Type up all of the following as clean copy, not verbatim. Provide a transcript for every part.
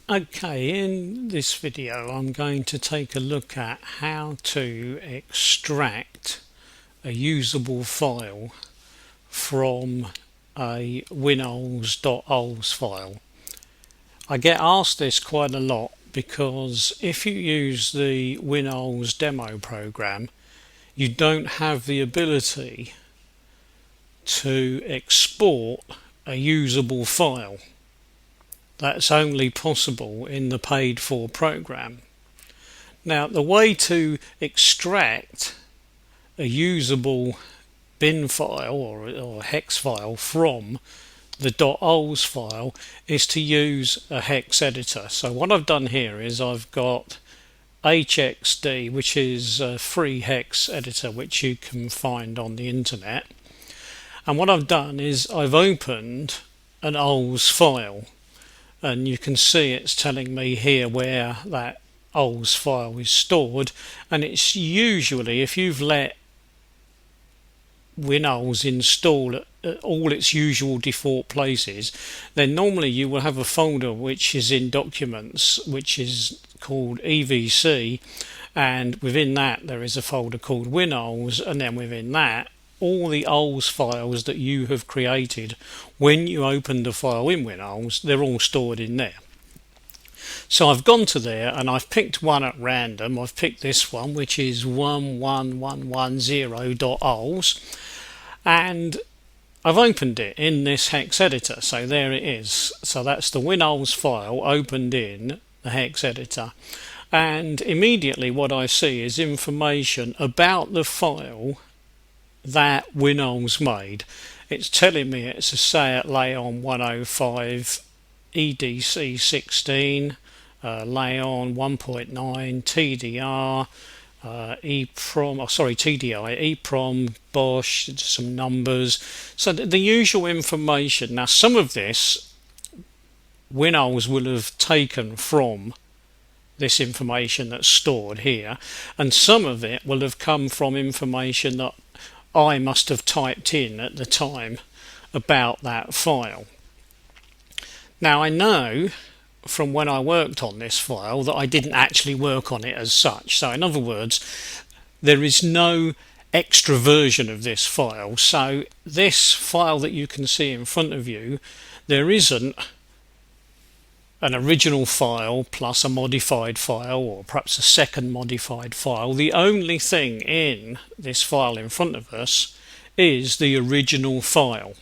Okay, in this video I'm going to take a look at how to extract a usable file from a winols.ols file. I get asked this quite a lot because if you use the Winols demo program, you don't have the ability to export a usable file. That's only possible in the paid for program. Now, the way to extract a usable bin file or hex file from the .ols file is to use a hex editor. So what I've done here is I've got HXD, which is a free hex editor which you can find on the internet. And what I've done is I've opened an ols file. And you can see it's telling me here where that ols file is stored, and it's usually, if you've let Winols install at all its usual default places, then normally you will have a folder which is in documents which is called EVC, and within that there is a folder called Winols, and then within that all the ols files that you have created when you open the file in Winols, they're all stored in there. So I've gone to there and I've picked one at random. I've picked this one, which is 11110.ols, and I've opened it in this hex editor. So there it is. So that's the Winols file opened in the hex editor, and immediately what I see is information about the file that Winols made. It's telling me it's a SAAT Layon 105 EDC 16, Layon 1.9 TDR, TDI, EEPROM, Bosch, some numbers. So the usual information. Now, some of this Winols will have taken from this information that's stored here, and some of it will have come from information that I must have typed in at the time about that file. Now, I know from when I worked on this file that I didn't actually work on it as such. So in other words, there is no extra version of this file. So this file that you can see in front of you, there isn't an original file plus a modified file, or perhaps a second modified file. The only thing in this file in front of us is the original file.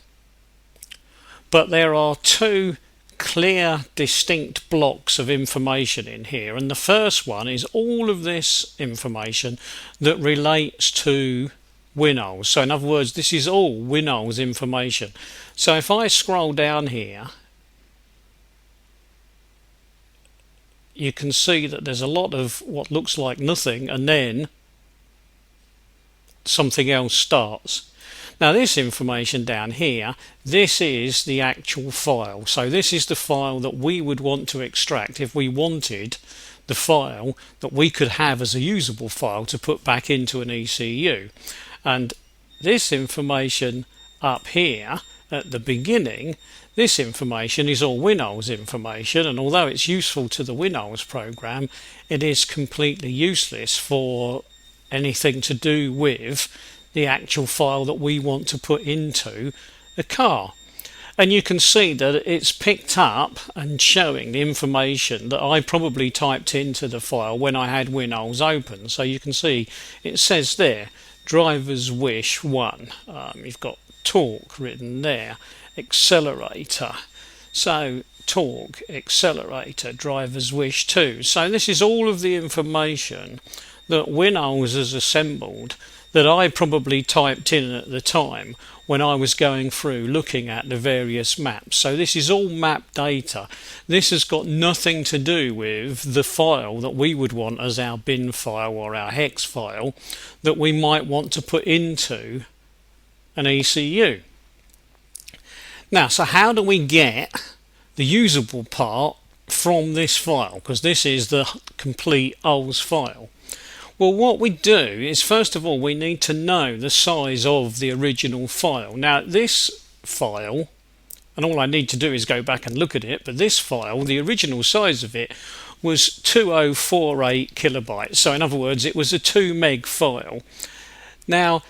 But there are two clear, distinct blocks of information in here, and the first one is all of this information that relates to Winols. So in other words, this is all Winols information. So if I scroll down here, you can see that there's a lot of what looks like nothing, and then something else starts. Now, this information down here, this is the actual file. So this is the file that we would want to extract if we wanted the file that we could have as a usable file to put back into an ECU. And this information up here at the beginning, this information is all Winols information, and although it's useful to the Winols program, it is completely useless for anything to do with the actual file that we want to put into a car. And you can see that it's picked up and showing the information that I probably typed into the file when I had Winols open. So you can see it says there, driver's wish 1. You've got torque written there, accelerator, so torque, accelerator, driver's wish 2. So this is all of the information that Winols has assembled that I probably typed in at the time when I was going through looking at the various maps. So this is all map data. This has got nothing to do with the file that we would want as our bin file or our hex file that we might want to put into an ECU. Now, so how do we get the usable part from this file? Because this is the complete ols file. Well, what we do is, first of all, we need to know the size of the original file. Now, this file and all I need to do is go back and look at it. But this file, the original size of it was 2048 kilobytes. So in other words, it was a 2 meg file. Now,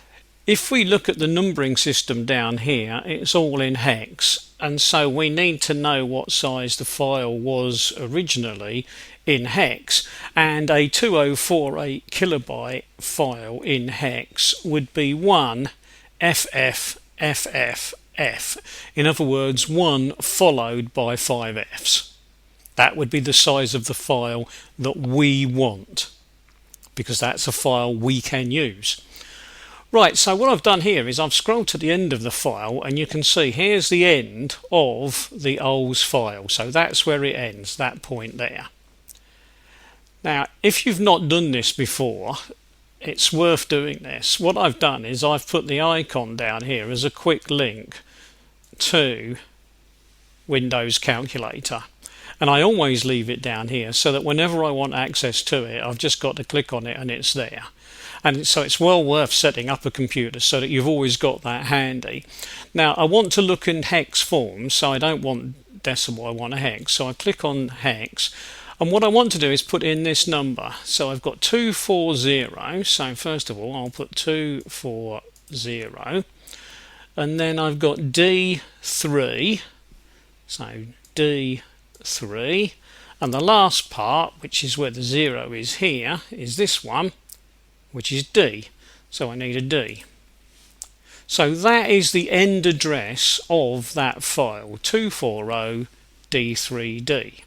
if we look at the numbering system down here, it's all in hex, and so we need to know what size the file was originally in hex, and a 2048 kilobyte file in hex would be 1 FFFFF. In other words, 1 followed by 5 Fs. That would be the size of the file that we want, because that's a file we can use. Right, so what I've done here is I've scrolled to the end of the file, and you can see here's the end of the OLS file. So that's where it ends, that point there. Now, if you've not done this before, it's worth doing this. What I've done is I've put the icon down here as a quick link to Windows Calculator. And I always leave it down here so that whenever I want access to it, I've just got to click on it and it's there. And so it's well worth setting up a computer so that you've always got that handy. Now, I want to look in hex form, so I don't want decimal, I want a hex. So I click on hex, and what I want to do is put in this number. So I've got 240, so first of all I'll put 240, and then I've got D3, so D3, and the last part, which is where the 0 is here, is this one, which is D, so I need a D. So that is the end address of that file, 240 D3D.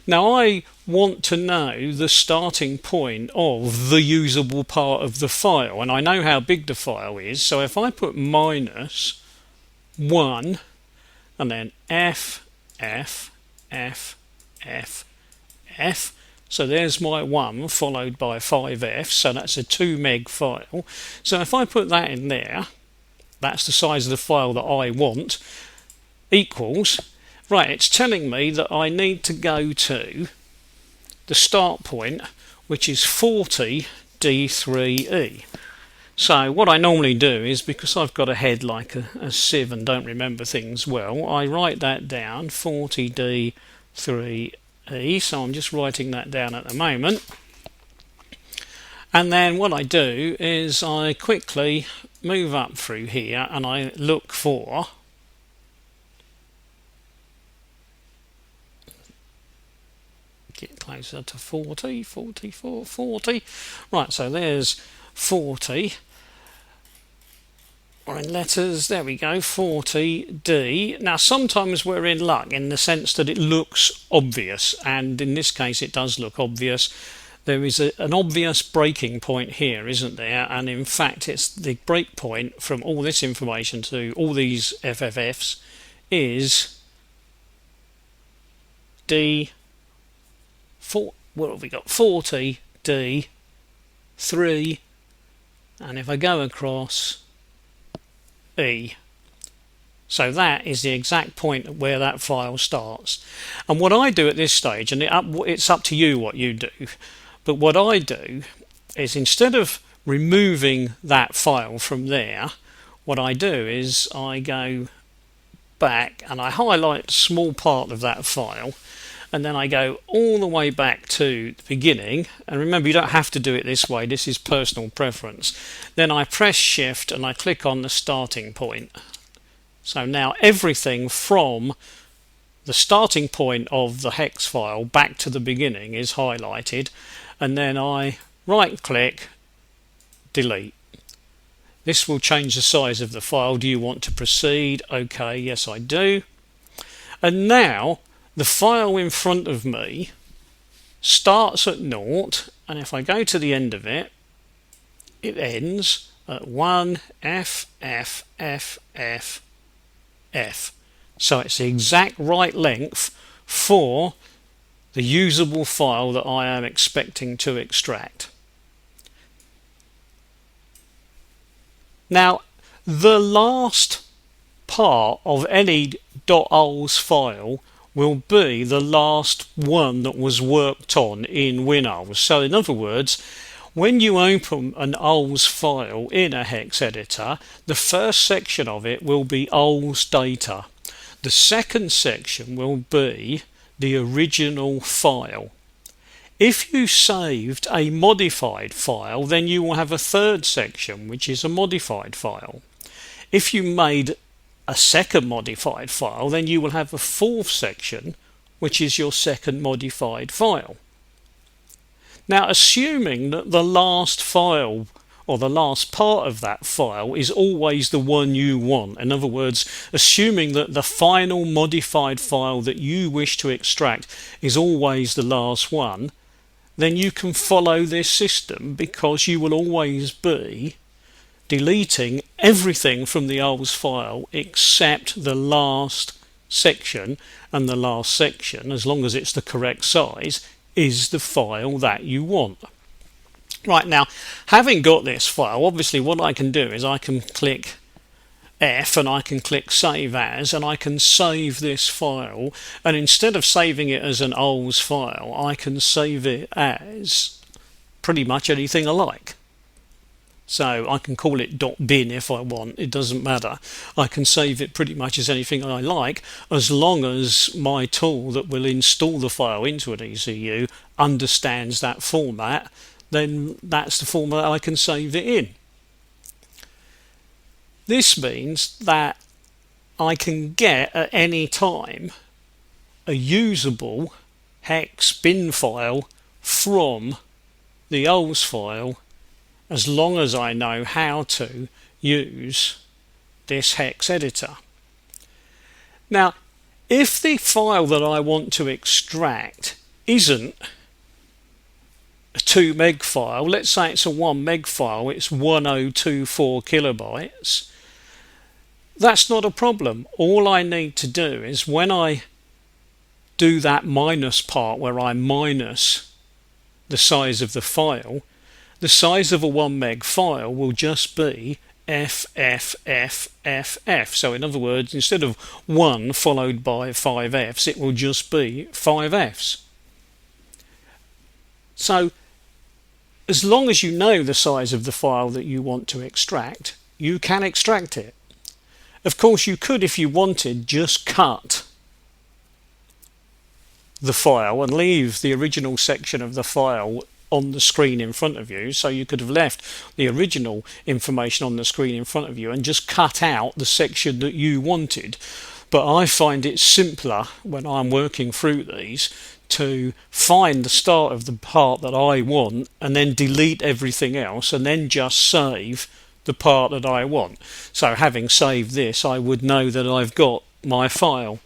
Now I want to know the starting point of the usable part of the file, and I know how big the file is, so if I put -1 and then F, F, F, F, F, so there's my 1 followed by 5 Fs, so that's a 2 meg file. So if I put that in there, that's the size of the file that I want, equals, right, it's telling me that I need to go to the start point, which is 40 D3E. So what I normally do is, because I've got a head like a sieve and don't remember things well, I write that down, 40 D3E. So I'm just writing that down at the moment, and then what I do is I quickly move up through here and I look for get closer to 40, 44, 40. Right, so there's 40. Or in letters, there we go, 40D. Now sometimes we're in luck in the sense that it looks obvious, and in this case it does look obvious. There is an obvious breaking point here, isn't there? And in fact it's the break point from all this information to all these FFFs is D4. What have we got? 40D3, and if I go across E. So that is the exact point where that file starts. And what I do at this stage, and it's up to you what you do, but what I do is, instead of removing that file from there, what I do is I go back and I highlight a small part of that file, and then I go all the way back to the beginning. And remember, you don't have to do it this way, this is personal preference. Then I press shift and I click on the starting point. So now everything from the starting point of the hex file back to the beginning is highlighted, and then I right click, delete. This will change the size of the file. Do you want to proceed? Okay, yes I do. And now the file in front of me starts at 0, and if I go to the end of it, it ends at 1 F F F F F. So it's the exact right length for the usable file that I am expecting to extract. Now, the last part of any .ols file will be the last one that was worked on in WinOls. So in other words, when you open an OLS file in a hex editor, the first section of it will be OLS data. The second section will be the original file. If you saved a modified file, then you will have a third section, which is a modified file. If you made a second modified file, then you will have a fourth section, which is your second modified file. Now, assuming that the last file or the last part of that file is always the one you want, in other words, assuming that the final modified file that you wish to extract is always the last one, then you can follow this system, because you will always be deleting everything from the old file except the last section, and the last section, as long as it's the correct size, is the file that you want. Right, now, having got this file, obviously what I can do is I can click F and I can click Save As, and I can save this file, and instead of saving it as an OLS file, I can save it as pretty much anything I like. So I can call it .bin if I want, it doesn't matter. I can save it pretty much as anything I like, as long as my tool that will install the file into an ECU understands that format. Then that's the format I can save it in. This means that I can get at any time a usable hex bin file from the OLS file, as long as I know how to use this hex editor. Now, if the file that I want to extract isn't a 2 meg file, let's say it's a 1 meg file, it's 1024 kilobytes, that's not a problem. All I need to do is, when I do that minus part where I minus the size of the file, the size of a 1 meg file will just be FFFFF. So in other words, instead of 1 followed by 5 Fs, it will just be 5 Fs. So as long as you know the size of the file that you want to extract, you can extract it. Of course, you could, if you wanted, just cut the file and leave the original section of the file on the screen in front of you. So you could have left the original information on the screen in front of you and just cut out the section that you wanted. But I find it simpler when I'm working through these to find the start of the part that I want and then delete everything else and then just save the part that I want. So having saved this, I would know that I've got my file.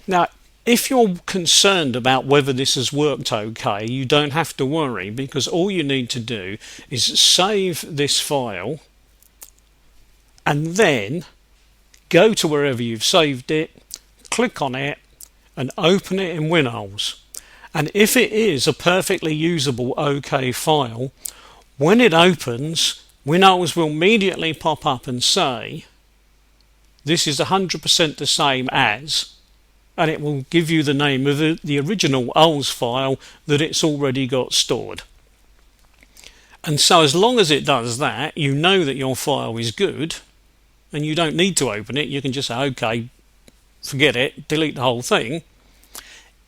Now, if you're concerned about whether this has worked okay, you don't have to worry, because all you need to do is save this file and then go to wherever you've saved it, click on it and open it in WinOLS. And if it is a perfectly usable OK file, when it opens, WinOLS will immediately pop up and say, this is 100% the same as, and it will give you the name of the original OLS file that it's already got stored. And so as long as it does that, you know that your file is good, and you don't need to open it. You can just say, OK, forget it, delete the whole thing.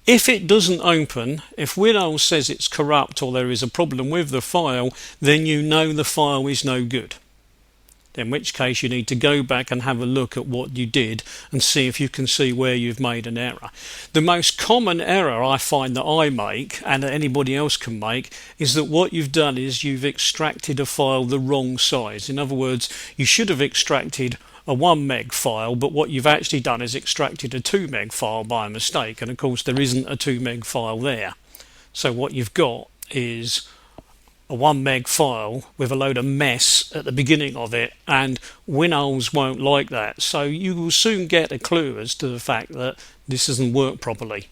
If it doesn't open, if WinOLS says it's corrupt or there is a problem with the file, then you know the file is no good. In which case you need to go back and have a look at what you did and see if you can see where you've made an error. The most common error I find that I make, and that anybody else can make, is that what you've done is you've extracted a file the wrong size. In other words, you should have extracted a 1 meg file, but what you've actually done is extracted a 2 meg file by mistake, and of course there isn't a 2 meg file there. So what you've got is a 1 meg file with a load of mess at the beginning of it, and WinOLS won't like that. So you will soon get a clue as to the fact that this doesn't work properly.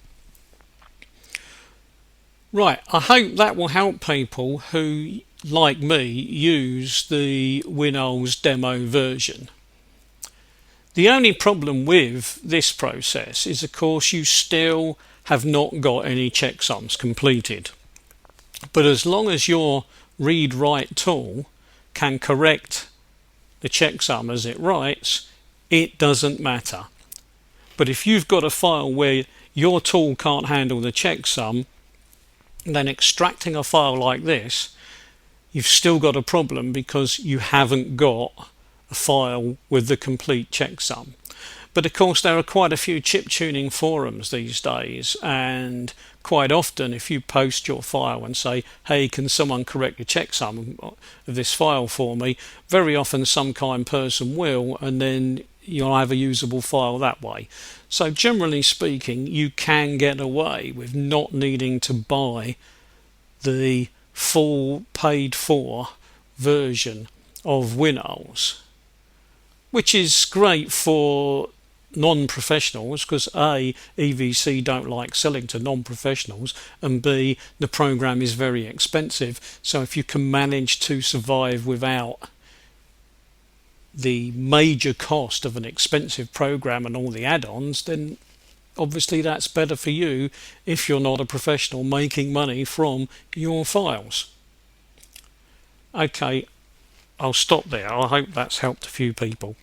Right, I hope that will help people who, like me, use the WinOLS demo version. The only problem with this process is, of course, you still have not got any checksums completed. But as long as your read-write tool can correct the checksum as it writes, it doesn't matter. But if you've got a file where your tool can't handle the checksum, then extracting a file like this, you've still got a problem because you haven't got a file with the complete checksum. But of course there are quite a few chip tuning forums these days, and quite often if you post your file and say, hey, can someone correct the checksum of this file for me, very often some kind person will, and then you'll have a usable file that way. So generally speaking, you can get away with not needing to buy the full paid for version of Windows, which is great for non-professionals because A, EVC don't like selling to non-professionals, and B, the program is very expensive. So if you can manage to survive without the major cost of an expensive program and all the add-ons, then obviously that's better for you if you're not a professional making money from your files. Okay, I'll stop there. I hope that's helped a few people.